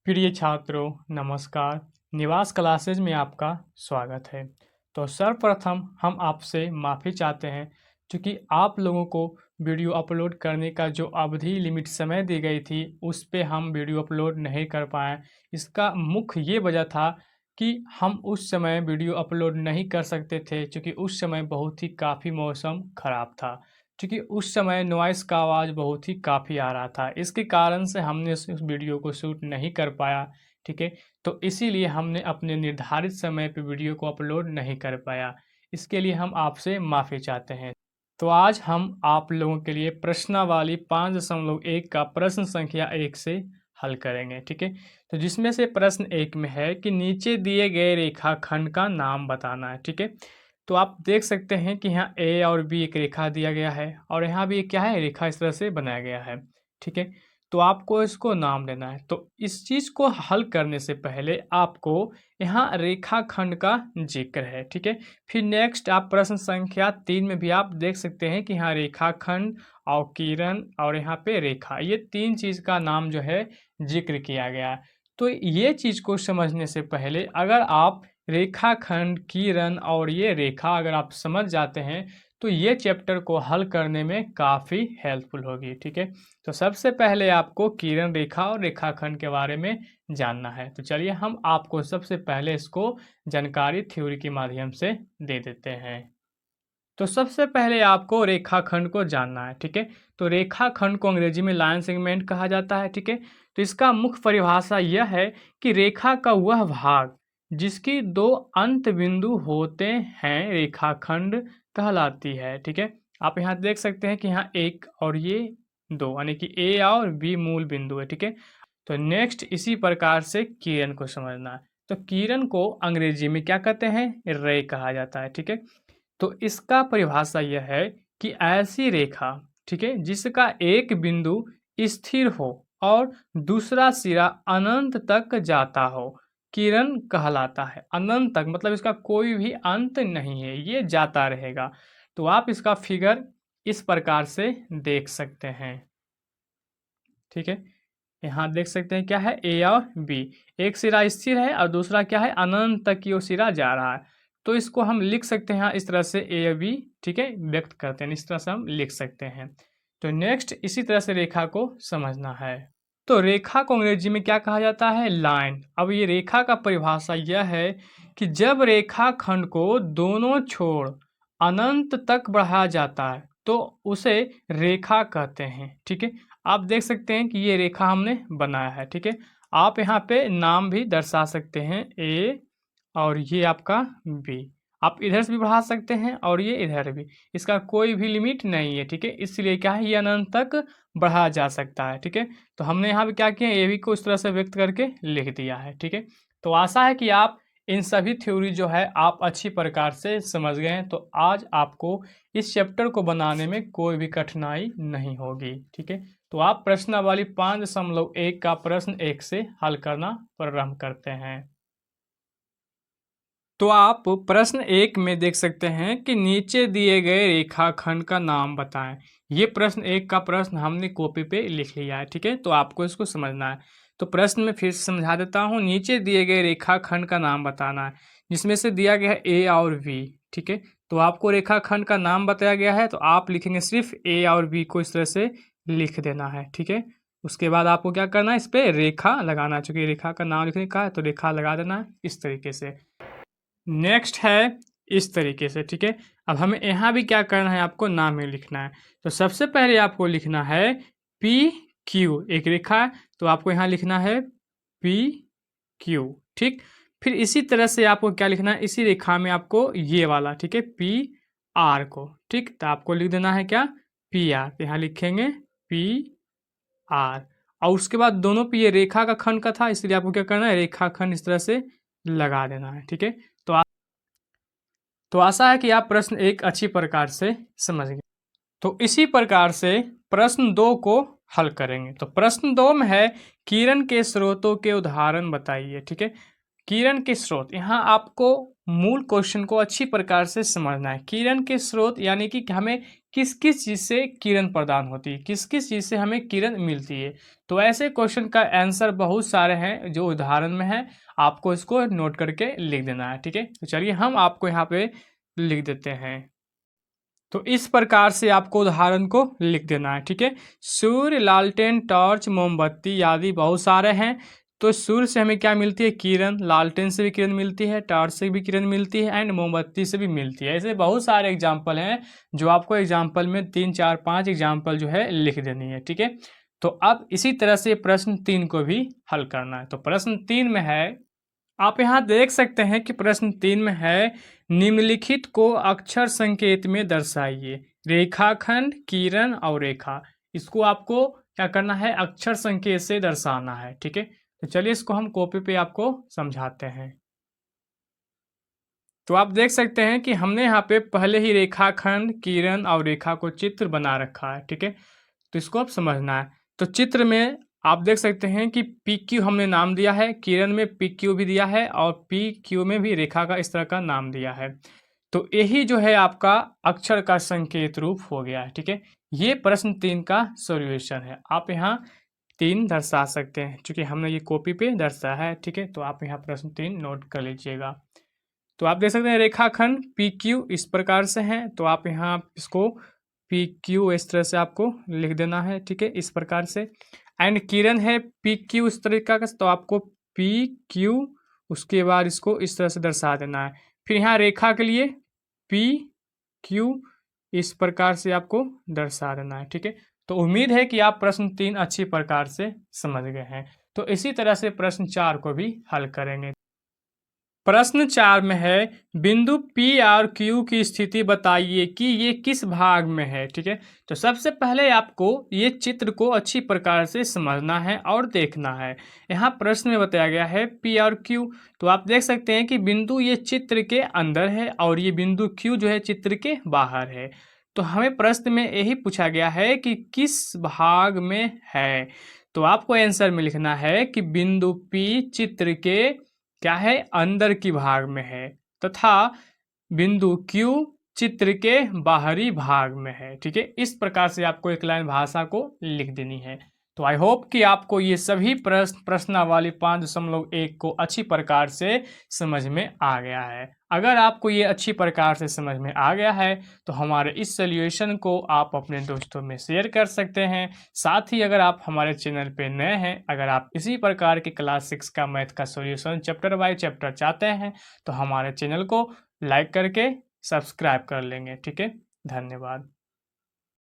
प्रिय छात्रों नमस्कार। निवास क्लासेज में आपका स्वागत है। तो सर्वप्रथम हम आपसे माफ़ी चाहते हैं क्योंकि आप लोगों को वीडियो अपलोड करने का जो अवधि लिमिट समय दी गई थी उस पे हम वीडियो अपलोड नहीं कर पाए। इसका मुख्य ये वजह था कि हम उस समय वीडियो अपलोड नहीं कर सकते थे क्योंकि उस समय बहुत ही काफ़ी मौसम ख़राब था। क्योंकि उस समय नॉइस का आवाज़ बहुत ही काफ़ी आ रहा था। इसके कारण से हमने उस वीडियो को शूट नहीं कर पाया, ठीक है? तो इसीलिए हमने अपने निर्धारित समय पे वीडियो को अपलोड नहीं कर पाया। इसके लिए हम आपसे माफ़ी चाहते हैं। तो आज हम आप लोगों के लिए प्रश्नावली 5.1 का प्रश्न संख्या 1 से हल करेंगे, ठीक है? तो जिसमें से प्रश्न 1 में है कि नीचे दिए गए रेखाखंड का नाम बताना है, ठीक है? तो आप देख सकते हैं कि यहाँ ए और बी एक रेखा दिया गया है और यहाँ भी एक क्या है रेखा इस तरह से बनाया गया है, ठीक है? तो आपको इसको नाम देना है। तो इस चीज़ को हल करने से पहले आपको यहाँ रेखाखंड का जिक्र है, ठीक है? फिर नेक्स्ट आप प्रश्न संख्या 3 में भी आप देख सकते हैं कि यहाँ रेखाखंड और किरण और यहाँ पे रेखा ये 3 चीज़ का नाम जो है जिक्र किया गया है। तो ये चीज़ को समझने से पहले अगर आप रेखाखंड, किरण और ये रेखा अगर आप समझ जाते हैं तो ये चैप्टर को हल करने में काफ़ी हेल्पफुल होगी, ठीक है? तो सबसे पहले आपको किरण रेखा और रेखाखंड के बारे में जानना है। तो चलिए हम आपको सबसे पहले इसको जानकारी थ्योरी के माध्यम से दे देते हैं। तो सबसे पहले आपको रेखाखंड को जानना है, ठीक है? तो रेखाखंड को अंग्रेजी में लाइन सेगमेंट कहा जाता है, ठीक है? तो इसका मुख्य परिभाषा यह है कि रेखा का वह भाग जिसकी दो अंत बिंदु होते हैं रेखाखंड कहलाती है, ठीक है? आप यहाँ देख सकते हैं कि यहाँ एक और ये दो यानी कि ए और बी मूल बिंदु है, ठीक है? तो नेक्स्ट इसी प्रकार से किरण को समझना है। तो किरण को अंग्रेजी में क्या कहते हैं? रे कहा जाता है, ठीक है? तो इसका परिभाषा यह है कि ऐसी रेखा, ठीक है, जिसका एक बिंदु स्थिर हो और दूसरा सिरा अनंत तक जाता हो, किरण कहलाता है। अनंत तक मतलब इसका कोई भी अंत नहीं है, ये जाता रहेगा। तो आप इसका फिगर इस प्रकार से देख सकते हैं, ठीक है? यहाँ देख सकते हैं क्या है ए और बी, एक सिरा स्थिर है और दूसरा क्या है अनंत तक की वो सिरा जा रहा है। तो इसको हम लिख सकते हैं इस तरह से ए बी, ठीक है, व्यक्त करते हैं इस तरह से हम लिख सकते हैं। तो नेक्स्ट इसी तरह से रेखा को समझना है। तो रेखा को अंग्रेजी में क्या कहा जाता है? लाइन। अब ये रेखा का परिभाषा यह है कि जब रेखा खंड को दोनों छोर अनंत तक बढ़ाया जाता है तो उसे रेखा कहते हैं, ठीक है? आप देख सकते हैं कि ये रेखा हमने बनाया है, ठीक है? आप यहाँ पे नाम भी दर्शा सकते हैं ए और ये आपका बी। आप इधर से भी बढ़ा सकते हैं और ये इधर भी। इसका कोई भी लिमिट नहीं है, ठीक है? इसलिए क्या है ये अनंत तक बढ़ाया जा सकता है, ठीक है? तो हमने यहाँ पे क्या किया ए बी को इस तरह से व्यक्त करके लिख दिया है, ठीक है? तो आशा है कि आप इन सभी थ्योरी जो है आप अच्छी प्रकार से समझ गए हैं। तो आज आपको इस चैप्टर को बनाने में कोई भी कठिनाई नहीं होगी, ठीक है? तो आप प्रश्नावली 5.1 का प्रश्न 1 से हल करना प्रारंभ करते हैं। तो आप प्रश्न 1 में देख सकते हैं कि नीचे दिए गए रेखाखंड का नाम बताएं। ये प्रश्न 1 का प्रश्न हमने कॉपी पे लिख लिया है, ठीक है? तो आपको इसको समझना है। तो प्रश्न में फिर से समझा देता हूँ। नीचे दिए गए रेखाखंड का नाम बताना है जिसमें से दिया गया है ए और बी, ठीक है? तो आपको रेखाखंड का नाम बताया गया है तो आप लिखेंगे सिर्फ ए और बी को इस तरह से लिख देना है, ठीक है? उसके बाद आपको क्या करना है इस पे रेखा लगाना है। चूंकि रेखा का नाम लिखने का है तो रेखा लगा देना है इस तरीके से। नेक्स्ट है इस तरीके से, ठीक है? अब हमें यहाँ भी क्या करना है आपको नाम ही लिखना है। तो सबसे पहले आपको लिखना है पी क्यू, एक रेखा है तो आपको यहाँ लिखना है पी क्यू, ठीक? फिर इसी तरह से आपको क्या लिखना है इसी रेखा में आपको ये वाला, ठीक है, पी आर को, ठीक? तो आपको लिख देना है क्या पी आर, तो यहाँ लिखेंगे पी आर और उसके बाद दोनों पे ये रेखा का खंड का था इसलिए आपको क्या करना है रेखा खंड इस तरह से लगा देना है, ठीक है? तो आशा है कि आप प्रश्न 1 अच्छी प्रकार से समझ गए। तो इसी प्रकार से प्रश्न 2 को हल करेंगे। तो प्रश्न 2 में है किरण के स्रोतों के उदाहरण बताइए, ठीक है? किरण के स्रोत, यहाँ आपको मूल क्वेश्चन को अच्छी प्रकार से समझना है। किरण के स्रोत यानी कि हमें किस किस चीज़ से किरण प्रदान होती है, किस किस चीज़ से हमें किरण मिलती है। तो ऐसे क्वेश्चन का आंसर बहुत सारे हैं जो उदाहरण में है, आपको इसको नोट करके लिख देना है, ठीक है। तो चलिए हम आपको यहाँ पे लिख देते हैं। तो इस प्रकार से आपको उदाहरण को लिख देना है, ठीक है। सूर्य, लालटेन, टॉर्च, मोमबत्ती आदि बहुत सारे हैं। तो सूर्य से हमें क्या मिलती है, किरण। लालटेन से भी किरण मिलती है, टॉर्च से भी किरण मिलती है एंड मोमबत्ती से भी मिलती है। ऐसे बहुत सारे एग्जाम्पल हैं जो आपको एग्जाम्पल में 3 4 5 एग्जाम्पल जो है लिख देनी है, ठीक है। तो अब इसी तरह से प्रश्न 3 को भी हल करना है। तो प्रश्न 3 में है, आप यहाँ देख सकते हैं कि प्रश्न 3 में है, निम्नलिखित को अक्षर संकेत में दर्शाइए। रेखाखंड, किरण और रेखा, इसको आपको क्या करना है, अक्षर संकेत से दर्शाना है, ठीक है। तो चलिए इसको हम कॉपी पे आपको समझाते हैं। तो आप देख सकते हैं कि हमने यहाँ पे पहले ही रेखाखंड, किरण और रेखा को चित्र बना रखा है, ठीक है। तो इसको अब समझना है। तो चित्र में आप देख सकते हैं कि पी क्यू हमने नाम दिया है, किरण में पी क्यू भी दिया है और पी क्यू में भी रेखा का इस तरह का नाम दिया है। तो यही जो है आपका अक्षर का संकेत रूप हो गया है, ठीक है। ये प्रश्न 3 का सॉल्यूशन है। आप यहाँ 3 दर्शा सकते हैं, क्योंकि हमने ये कॉपी पे दर्शाया है, ठीक है। तो आप यहाँ प्रश्न 3 नोट कर लीजिएगा। तो आप देख सकते हैं रेखाखंड पी क्यू इस प्रकार से है, तो आप यहाँ इसको पी क्यू इस तरह से आपको लिख देना है, ठीक है, इस प्रकार से। एंड किरण है पी क्यू इस तरीका का, तो आपको पी क्यू उसके बाद इसको इस तरह से दर्शा देना है। फिर यहाँ रेखा के लिए पी क्यू इस प्रकार से आपको दर्शा देना है, ठीक है। तो उम्मीद है कि आप प्रश्न 3 अच्छी प्रकार से समझ गए हैं। तो इसी तरह से प्रश्न 4 को भी हल करेंगे। प्रश्न 4 में है, बिंदु P और Q की स्थिति बताइए कि ये किस भाग में है, ठीक है। तो सबसे पहले आपको ये चित्र को अच्छी प्रकार से समझना है और देखना है। यहाँ प्रश्न में बताया गया है P और Q, तो आप देख सकते हैं कि बिंदु ये चित्र के अंदर है और ये बिंदु Q जो है चित्र के बाहर है। तो हमें प्रश्न में यही पूछा गया है कि किस भाग में है। तो आपको आंसर में लिखना है कि बिंदु P चित्र के क्या है, अंदर की भाग में है, तथा बिंदु Q चित्र के बाहरी भाग में है, ठीक है। इस प्रकार से आपको एक लाइन भाषा को लिख देनी है। तो आई होप कि आपको ये सभी प्रश्नावली 5.1 को अच्छी प्रकार से समझ में आ गया है। अगर आपको ये अच्छी प्रकार से समझ में आ गया है तो हमारे इस सॉल्यूशन को आप अपने दोस्तों में शेयर कर सकते हैं। साथ ही अगर आप हमारे चैनल पे नए हैं, अगर आप इसी प्रकार के क्लास 6 का मैथ का सॉल्यूशन चैप्टर बाय चैप्टर चाहते हैं तो हमारे चैनल को लाइक करके सब्सक्राइब कर लेंगे, ठीक है। धन्यवाद।